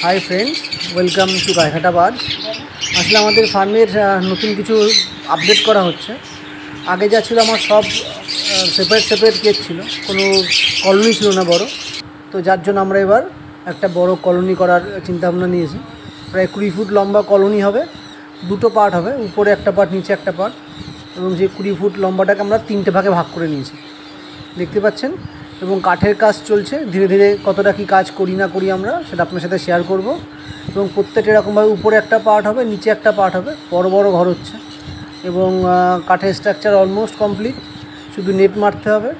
Hi friends, welcome to Gaighata birds. আসলে আমাদের ফার্মের নতুন কিছু আপডেট করা হচ্ছে। আগে যা ছিল আমার সব সেপারেট কেজ ছিল, কোনো কলোনি ছিল না বড়। তো যার জন্য আমরা এবার একটা বড় কলোনি করার চিন্তাভাবনা নিয়েছি। প্রায় 20 ফুট লম্বা কলোনি হবে, দুটো পার্ট হবে, উপরে একটা পার্ট নিচে একটা পার্ট। এবং সেই 20 ফুট লম্বাটাকে আমরা 3টে ভাগে ভাগ করে নিয়েছি, দেখতে পাচ্ছেন। এবং কাঠের কাজ চলছে, ধীরে ধীরে কতটা কি কাজ করি না করি আমরা সেটা আপনার সাথে শেয়ার করব। এবং প্রত্যেকটা এরকমভাবে উপরে একটা পার্ট হবে, নিচে একটা পার্ট হবে, বড় বড় ঘর হচ্ছে। এবং কাঠের স্ট্রাকচার অলমোস্ট কমপ্লিট, শুধু নেট মারতে হবে।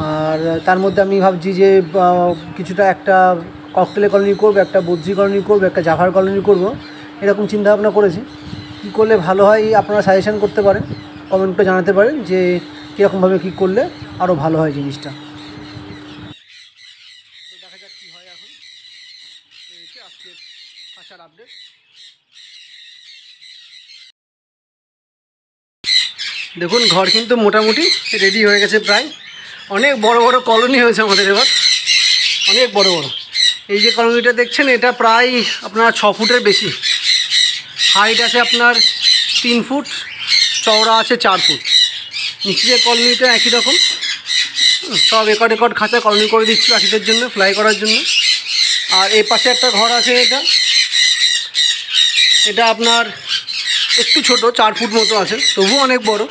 আর তার মধ্যে আমি ভাবছি যে কিছুটা একটা ককটেলের কলোনি করবো, একটা বদ্রি কলোনি করবো, একটা জাভার কলোনি করব, এরকম চিন্তাভাবনা করেছি। কী করলে ভালো হয় আপনারা সাজেশন করতে পারেন, কমেন্ট করে জানাতে পারেন যে কীরকমভাবে কী করলে আরও ভালো হয় জিনিসটা। তো দেখা যাক কী হয় এখন। আজকের খাঁচার আপডেট। দেখুন, ঘর কিন্তু মোটামুটি রেডি হয়ে গেছে প্রায়। অনেক বড় বড় কলোনি হয়েছে আমাদের এবার, অনেক বড় বড়। এই যে কলোনিটা দেখছেন, এটা প্রায় আপনার 6 ফুটের বেশি। হাইট আছে আপনার 3 ফুট, চওড়া আছে 4 ফুট। নিচের কলোনিটা একই রকম, সব একর খাঁচা কলোনি করে দিচ্ছি পাখিদের জন্য, ফ্লাই করার জন্য। আর এই পাশে একটা ঘর আছে, এটা আপনার একটু ছোট, 4 ফুট মতো আছে, তবুও অনেক বড়।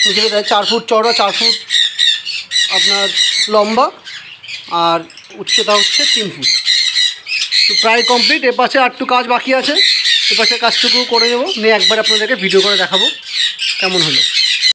নিচে 4 ফুট চওড়া, 4 ফুট আপনার লম্বা, আর উচ্চতা হচ্ছে 3 ফুট। তো প্রায় কমপ্লিট। এপাশে আর একটু কাজ বাকি আছে, এপাশে কাজটুকু করে নেবো, নিয়ে একবার আপনাদেরকে ভিডিও করে দেখাবো কেমন হলো।